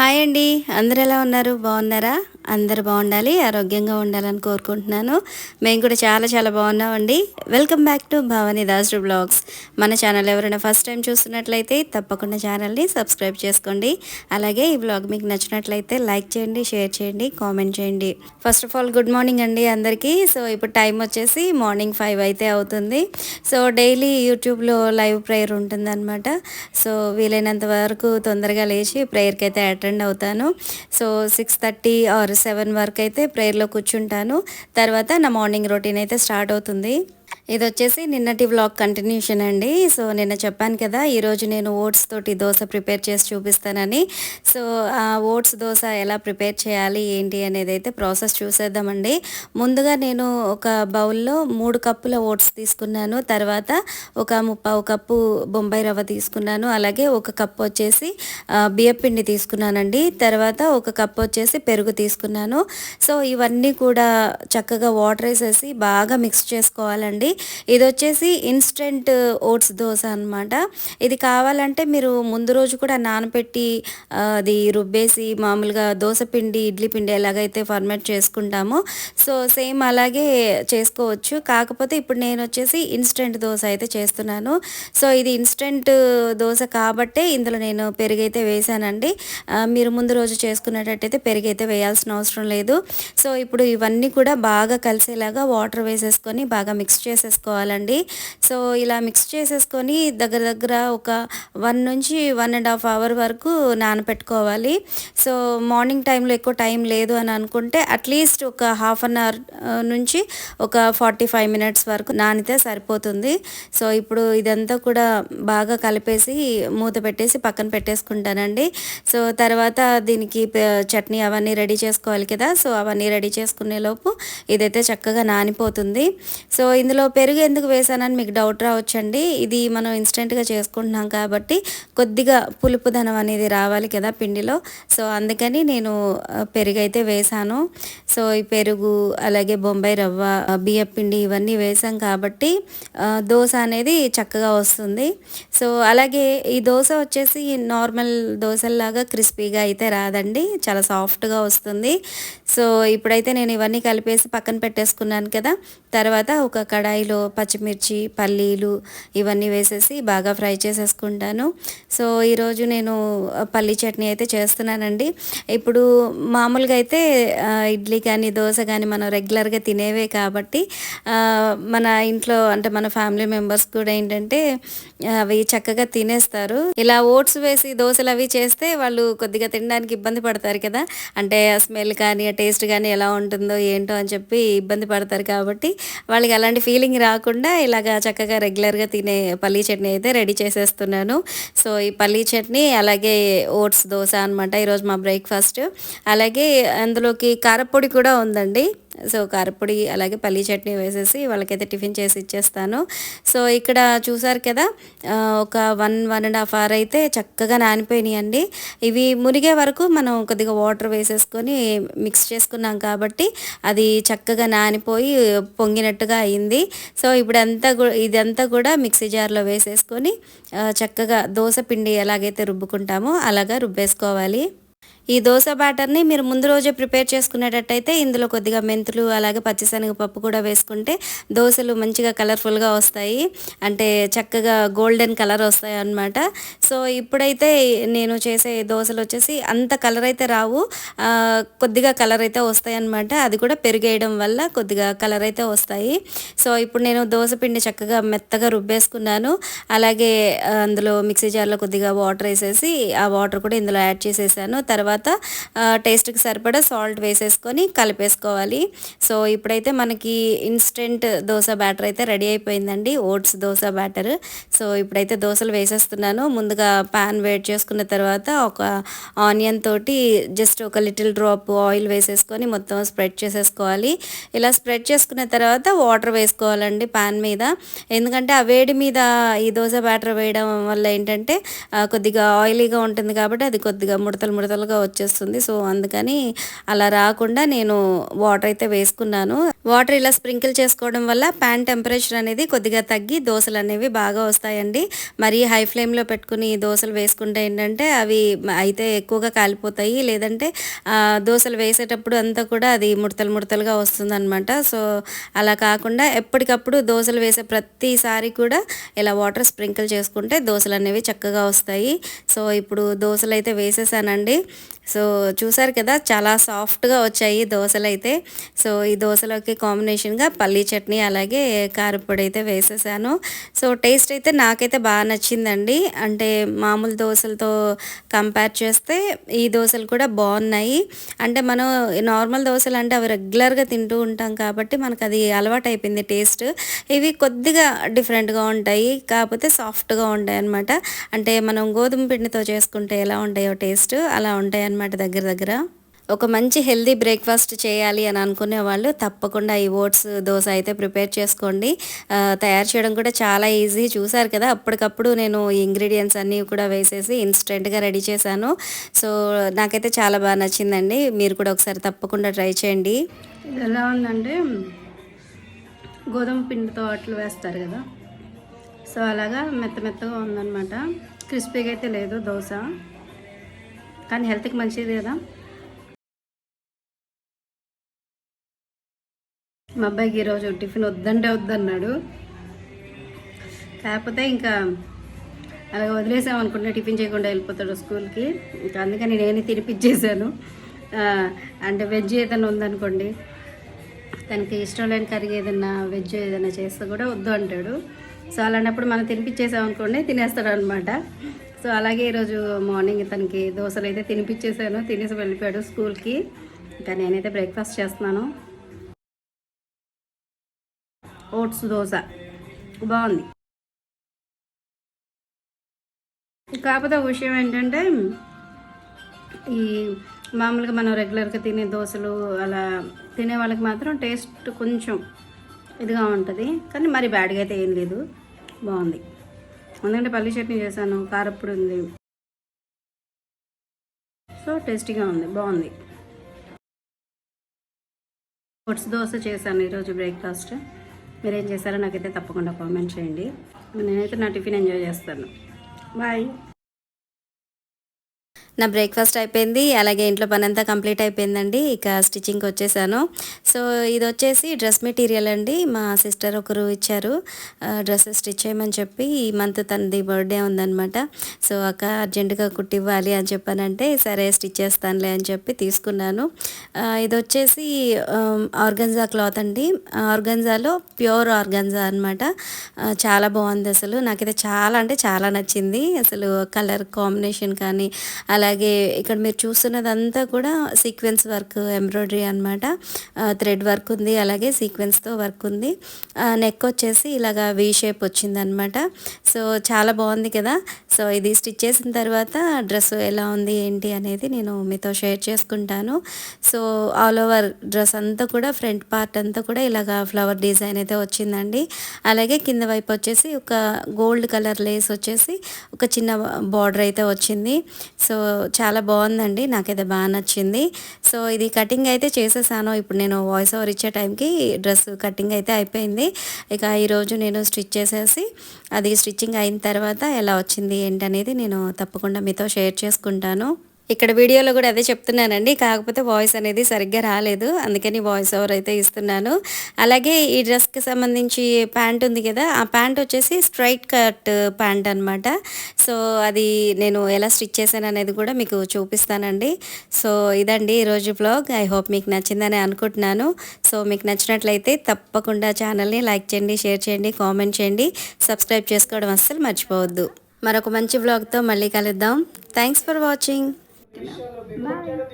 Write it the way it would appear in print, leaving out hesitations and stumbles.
Hi అండి. అందరూ ఎలా ఉన్నారు? బాగున్నారా? అందరూ బాగుండాలి, ఆరోగ్యంగా ఉండాలని కోరుకుంటున్నాను. మేము కూడా చాలా చాలా బాగున్నామండి. Welcome back to Bhavani Das blogs. మన ఛానల్ ఎవరైనా ఫస్ట్ టైం చూస్తున్నట్లయితే తప్పకుండా ఛానల్ని సబ్స్క్రైబ్ చేసుకోండి. అలాగే ఈ బ్లాగ్ మీకు నచ్చినట్లయితే లైక్ చేయండి, షేర్ చేయండి, కామెంట్ చేయండి. First of all good morning అండి అందరికీ. సో ఇప్పుడు టైం వచ్చేసి మార్నింగ్ 5 అయితే అవుతుంది. సో డైలీ యూట్యూబ్లో లైవ్ ప్రేయర్ ఉంటుందన్నమాట. సో వీలైనంత వరకు తొందరగా లేచి ప్రేయర్కి అయితే అటెండ్ అవుతాను. సో 6:30 ఆర్ 7 వరకు అయితే ప్రేయర్లో కూర్చుంటాను. తర్వాత నా మార్నింగ్ రొటీన్ అయితే స్టార్ట్ అవుతుంది. ఇది వచ్చేసి నిన్నటి వ్లాగ్ కంటిన్యూషన్ అండి. సో నిన్న చెప్పాను కదా, ఈరోజు నేను ఓట్స్ తోటి దోశ ప్రిపేర్ చేసి చూపిస్తానని. సో ఆ ఓట్స్ దోశ ఎలా ప్రిపేర్ చేయాలి ఏంటి అనేది అయితే ప్రాసెస్ చూసేద్దామండి. ముందుగా నేను ఒక బౌల్లో 3 కప్పుల ఓట్స్ తీసుకున్నాను. తర్వాత ఒక 3/4 కప్పు బొంబాయి రవ్వ తీసుకున్నాను. అలాగే ఒక కప్పు వచ్చేసి బియ్యపిండి తీసుకున్నానండి. తర్వాత ఒక కప్పు వచ్చేసి పెరుగు తీసుకున్నాను. సో ఇవన్నీ కూడా చక్కగా వాటర్ వేసేసి బాగా మిక్స్ చేసుకోవాలండి. ఇది వచ్చేసి ఇన్స్టెంట్ ఓట్స్ దోశ అనమాట. ఇది కావాలంటే మీరు ముందు రోజు కూడా నానబెట్టి అది రుబ్బేసి మామూలుగా దోశ పిండి, ఇడ్లీ పిండి ఎలాగైతే ఫర్మెంట్ చేసుకుంటామో సో సేమ్ అలాగే చేసుకోవచ్చు. కాకపోతే ఇప్పుడు నేను వచ్చేసి ఇన్స్టెంట్ దోశ అయితే చేస్తున్నాను. సో ఇది ఇన్స్టెంట్ దోశ కాబట్టే ఇందులో నేను పెరుగైతే వేసానండి. మీరు ముందు రోజు చేసుకునేటట్టయితే పెరుగైతే వేయాల్సిన అవసరం లేదు. సో ఇప్పుడు ఇవన్నీ కూడా బాగా కలిసేలాగా వాటర్ వేసేసుకొని బాగా మిక్స్ చేసేసుకోవాలండి. సో ఇలా మిక్స్ చేసేసుకొని దగ్గర దగ్గర ఒక 1 నుంచి 1.5 అవర్ వరకు నానపెట్టుకోవాలి. సో మార్నింగ్ టైంలో ఎక్కువ టైం లేదు అని అనుకుంటే అట్లీస్ట్ ఒక హాఫ్ అన్ అవర్ నుంచి ఒక 45 మినిట్స్ వరకు నానితే సరిపోతుంది. సో ఇప్పుడు ఇదంతా కూడా బాగా కలిపేసి మూత పెట్టేసి పక్కన పెట్టేసుకుంటానండి. సో తర్వాత దీనికి చట్నీ అవన్నీ రెడీ చేసుకోవాలి కదా. సో అవన్నీ రెడీ చేసుకునే లోపు ఇదైతే చక్కగా నానిపోతుంది. సో ఇందులో పెరుగు ఎందుకు వేసానని మీకు డౌట్ రావచ్చండి. ఇది మనం ఇన్స్టెంట్గా చేసుకుంటున్నాం కాబట్టి కొద్దిగా పులుపుదనం అనేది రావాలి కదా పిండిలో. సో అందుకని నేను పెరుగు అయితే వేసాను. సో ఈ పెరుగు అలాగే బొంబాయి రవ్వ, బియ్యం పిండి ఇవన్నీ వేసాం కాబట్టి దోశ అనేది చక్కగా వస్తుంది. సో అలాగే ఈ దోశ వచ్చేసి నార్మల్ దోశల్లాగా క్రిస్పీగా అయితే రాదండి, చాలా సాఫ్ట్గా వస్తుంది. సో ఇప్పుడైతే నేను ఇవన్నీ కలిపేసి పక్కన పెట్టేసుకున్నాను కదా. తర్వాత ఒక కడాయిలో పచ్చిమిర్చి, పల్లీలు ఇవన్నీ వేసేసి బాగా ఫ్రై చేసేసుకుంటాను. సో ఈరోజు నేను పల్లీ చట్నీ అయితే చేస్తున్నానండి. ఇప్పుడు మామూలుగా అయితే ఇడ్లీ కానీ దోశ కానీ మనం రెగ్యులర్గా తినేవే కాబట్టి మన ఇంట్లో అంటే మన ఫ్యామిలీ మెంబర్స్ కూడా ఏంటంటే అవి చక్కగా తినేస్తారు. ఇలా ఓట్స్ వేసి దోశలు అవి చేస్తే వాళ్ళు కొద్దిగా తినడానికి ఇబ్బంది పడతారు కదా. అంటే ఆ స్మెల్ కానీ ఆ టేస్ట్ కానీ ఎలా ఉంటుందో ఏంటో అని చెప్పి ఇబ్బంది పడతారు. కాబట్టి వాళ్ళకి అలాంటి ఫీలింగ్ రాకుండా ఇలాగా చక్కగా రెగ్యులర్గా తినే పల్లీ చట్నీ అయితే రెడీ చేసేస్తున్నాను. సో ఈ పల్లీ చట్నీ అలాగే ఓట్స్ దోశ అనమాట ఈరోజు మా బ్రేక్ఫాస్ట్. అలాగే అందులోకి కారపొడి కూడా ఉందండి. సో కారపొడి అలాగే పల్లీ చట్నీ వేసేసి వాళ్ళకైతే టిఫిన్ చేసి ఇచ్చేస్తాను. సో ఇక్కడ చూసారు కదా, ఒక 1.5 అవర్ అయితే చక్కగా నానిపోయినాయండి. ఇవి మునిగే వరకు మనం కొద్దిగా వాటర్ వేసేసుకొని మిక్స్ చేసుకున్నాం కాబట్టి అది చక్కగా నానిపోయి పొంగినట్టుగా అయింది. సో ఇదంతా కూడా మిక్సీ జార్లో వేసేసుకొని చక్కగా దోశ పిండి ఎలాగైతే రుబ్బుకుంటామో అలాగా రుబ్బేసుకోవాలి. ఈ దోశ బ్యాటర్ని మీరు ముందు రోజే ప్రిపేర్ చేసుకునేటట్టయితే ఇందులో కొద్దిగా మెంతులు అలాగే పచ్చిశనగపప్పు కూడా వేసుకుంటే దోశలు మంచిగా కలర్ఫుల్గా వస్తాయి, అంటే చక్కగా గోల్డెన్ కలర్ వస్తాయి అన్నమాట. సో ఇప్పుడైతే నేను చేసే దోశలు వచ్చేసి అంత కలర్ అయితే రావు, కొద్దిగా కలర్ అయితే వస్తాయి అన్నమాట. అది కూడా పెరుగేయడం వల్ల కొద్దిగా కలర్ అయితే వస్తాయి. సో ఇప్పుడు నేను దోశ పిండి చక్కగా మెత్తగా రుబ్బేసుకున్నాను. అలాగే అందులో మిక్సీ జార్లో కొద్దిగా వాటర్ వేసేసి ఆ వాటర్ కూడా ఇందులో యాడ్ చేసేసాను. తర్వాత టేస్ట్కి సరిపడా సాల్ట్ వేసేసుకొని కలిపేసుకోవాలి. సో ఇప్పుడైతే మనకి ఇన్స్టెంట్ దోశ బ్యాటర్ అయితే రెడీ అయిపోయిందండి, ఓట్స్ దోశ బ్యాటర్. సో ఇప్పుడైతే దోశలు వేసేస్తున్నాను. ముందుగా ప్యాన్ వేడి చేసుకున్న తర్వాత ఒక ఆనియన్ తోటి జస్ట్ ఒక లిటిల్ డ్రాప్ ఆయిల్ వేసేసుకొని మొత్తం స్ప్రెడ్ చేసేసుకోవాలి. ఇలా స్ప్రెడ్ చేసుకున్న తర్వాత వాటర్ వేసుకోవాలండి ప్యాన్ మీద. ఎందుకంటే ఆ వేడి మీద ఈ దోశ బ్యాటర్ వేయడం వల్ల ఏంటంటే కొద్దిగా ఆయిలీగా ఉంటుంది కాబట్టి అది కొద్దిగా ముడతలుగా వచ్చేస్తుంది. సో అందుకని అలా రాకుండా నేను వాటర్ అయితే వేసుకున్నాను. వాటర్ ఇలా స్ప్రింకిల్ చేసుకోవడం వల్ల ప్యాన్ టెంపరేచర్ అనేది కొద్దిగా తగ్గి దోశలు అనేవి బాగా వస్తాయండి. మరీ హై ఫ్లేమ్లో పెట్టుకుని దోశలు వేసుకుంటే ఏంటంటే అవి అయితే ఎక్కువగా కాలిపోతాయి, లేదంటే దోశలు వేసేటప్పుడు అంతా కూడా అది ముడతలు ముడతలుగా వస్తుందన్నమాట. సో అలా కాకుండా ఎప్పటికప్పుడు దోశలు వేసే ప్రతిసారి కూడా ఇలా వాటర్ స్ప్రింకిల్ చేసుకుంటే దోశలు అనేవి చక్కగా వస్తాయి. సో ఇప్పుడు దోశలు అయితే వేసేసానండి. సో చూసారు కదా, చాలా సాఫ్ట్గా వచ్చాయి దోశలు అయితే. సో ఈ దోశలోకి కాంబినేషన్గా పల్లీ చట్నీ అలాగే కారపొడి అయితే వేసేసాను. సో టేస్ట్ అయితే నాకైతే బాగా నచ్చిందండి. అంటే మామూలు దోశలతో కంపేర్ చేస్తే ఈ దోశలు కూడా బాగున్నాయి. అంటే మనం నార్మల్ దోశలు అంటే అవి రెగ్యులర్గా తింటూ ఉంటాం కాబట్టి మనకు అది అలవాటు అయిపోయింది టేస్ట్. ఇవి కొద్దిగా డిఫరెంట్గా ఉంటాయి, కాకపోతే సాఫ్ట్గా ఉంటాయి అన్నమాట. అంటే మనం గోధుమ పిండితో చేసుకుంటే ఎలా ఉంటాయో టేస్ట్ అలా ఉంటాయి అన్నమాట దగ్గర దగ్గర. ఒక మంచి హెల్దీ బ్రేక్ఫాస్ట్ చేయాలి అని అనుకునే వాళ్ళు తప్పకుండా ఈ ఓట్స్ దోశ అయితే ప్రిపేర్ చేసుకోండి. తయారు చేయడం కూడా చాలా ఈజీ. చూసారు కదా, అప్పటికప్పుడు నేను ఇంగ్రీడియంట్స్ అన్నీ కూడా వేసేసి ఇన్స్టెంట్గా రెడీ చేశాను. సో నాకైతే చాలా బాగా నచ్చిందండి. మీరు కూడా ఒకసారి తప్పకుండా ట్రై చేయండి. ఇది ఎలా ఉందంటే గోధుమ పిండితో అట్లు వేస్తారు కదా, సో అలాగా మెత్తగా ఉందన్నమాట. క్రిస్పీగా అయితే లేదు దోశ, కానీ హెల్త్కి మంచిది కదా. మా అబ్బాయికి ఈరోజు టిఫిన్ వద్దంటే వద్దన్నాడు. కాకపోతే ఇంకా అలా వదిలేసామనుకుంటే టిఫిన్ చేయకుండా వెళ్ళిపోతాడు స్కూల్కి. ఇంకా అందుకని నేనే తినిపించేసాను. అంటే వెజ్ ఏదైనా ఉందనుకోండి, తనకి ఇష్టం లేని కర్రీ ఏదైనా వెజ్ ఏదైనా చేస్తే కూడా వద్దు అంటాడు. సో అలాంటప్పుడు మనం తినిపించేసామనుకోండి తినేస్తాడు అనమాట. సో అలాగే ఈరోజు మార్నింగ్ తనకి దోశలు అయితే తినిపించేసాను, తినేసి వెళ్ళిపోయాడు స్కూల్కి. ఇంకా నేనైతే బ్రేక్ఫాస్ట్ చేస్తున్నాను. ఓట్స్ దోశ బాగుంది. కాకపోతే ఒక విషయం ఏంటంటే, ఈ మామూలుగా మనం రెగ్యులర్గా తినే దోశలు అలా తినే వాళ్ళకి మాత్రం టేస్ట్ కొంచెం ఇదిగా ఉంటుంది, కానీ మరి బ్యాడ్గా అయితే ఏం లేదు, బాగుంది. ఎందుకంటే పల్లీ చట్నీ చేశాను, కారప్పుడు ఉంది, సో టేస్టీగా ఉంది, బాగుంది. ఓట్స్ దోశ చేశాను ఈరోజు బ్రేక్ఫాస్ట్. మీరేం చేశారో నాకైతే తప్పకుండా కామెంట్ చేయండి. నేనైతే నా టిఫిన్ ఎంజాయ్ చేస్తాను. బాయ్. నా బ్రేక్ఫాస్ట్ అయిపోయింది, అలాగే ఇంట్లో పని అంతా కంప్లీట్ అయిపోయిందండి. ఇక స్టిచ్చింగ్కి వచ్చేసాను. సో ఇది వచ్చేసి డ్రెస్ మెటీరియల్ అండి. మా సిస్టర్ ఒకరు ఇచ్చారు డ్రెస్ స్టిచ్ చేయమని చెప్పి. ఈ మంత్ తనది బర్త్డే ఉందన్నమాట. సో అక్క అర్జెంటుగా కుట్టివ్వాలి అని చెప్పానంటే సరే స్టిచ్ చేస్తానులే అని చెప్పి తీసుకున్నాను. ఇది వచ్చేసి ఆర్గంజా క్లాత్ అండి. ఆర్గంజాలో ప్యూర్ ఆర్గంజా అనమాట. చాలా బాగుంది అసలు. నాకైతే చాలా అంటే చాలా నచ్చింది అసలు. కలర్ కాంబినేషన్ కానీ, అలాగే ఇక్కడ మీరు చూస్తున్నదంతా కూడా సీక్వెన్స్ వర్క్, ఎంబ్రాయిడరీ అనమాట. థ్రెడ్ వర్క్ ఉంది, అలాగే సీక్వెన్స్తో వర్క్ ఉంది. నెక్ వచ్చేసి ఇలాగా వీ షేప్ వచ్చిందనమాట. సో చాలా బాగుంది కదా. సో ఇది స్టిచ్ చేసిన తర్వాత డ్రెస్ ఎలా ఉంది ఏంటి అనేది నేను మీతో షేర్ చేసుకుంటాను. సో ఆల్ ఓవర్ డ్రెస్ అంతా కూడా ఫ్రంట్ పార్ట్ అంతా కూడా ఇలాగా ఫ్లవర్ డిజైన్ అయితే వచ్చిందండి. అలాగే కింద వైపు వచ్చేసి ఒక గోల్డ్ కలర్ లేస్ వచ్చేసి ఒక చిన్న బార్డర్ అయితే వచ్చింది. సో చాలా బాగుందండి, నాకైతే బాగా నచ్చింది. సో ఇది కటింగ్ అయితే చేసేసాను. ఇప్పుడు నేను వాయిస్ ఓవర్ ఇచ్చే టైంకి డ్రెస్ కటింగ్ అయితే అయిపోయింది. ఇక ఈరోజు నేను స్టిచ్ చేసేసి అది స్టిచ్చింగ్ అయిన తర్వాత ఎలా వచ్చింది ఏంటనేది నేను తప్పకుండా మీతో షేర్ చేసుకుంటాను. ఇక్కడ వీడియోలో కూడా అదే చెప్తున్నానండి, కాకపోతే వాయిస్ అనేది సరిగ్గా రాలేదు, అందుకని వాయిస్ ఓవర్ అయితే ఇస్తున్నాను. అలాగే ఈ డ్రెస్కి సంబంధించి ప్యాంట్ ఉంది కదా, ఆ ప్యాంట్ వచ్చేసి స్ట్రైట్ కట్ ప్యాంట్ అనమాట. సో అది నేను ఎలా స్టిచ్ చేశాను అనేది కూడా మీకు చూపిస్తానండి. సో ఇదండి ఈరోజు వ్లాగ్. ఐ హోప్ మీకు నచ్చిందని అనుకుంటున్నాను. సో మీకు నచ్చినట్లయితే తప్పకుండా ఛానల్ని లైక్ చేయండి, షేర్ చేయండి, కామెంట్ చేయండి, సబ్స్క్రైబ్ చేసుకోవడం అస్సలు మర్చిపోవద్దు. మరొక మంచి వ్లాగ్తో మళ్ళీ కలుద్దాం. Thanks for watching. Bye.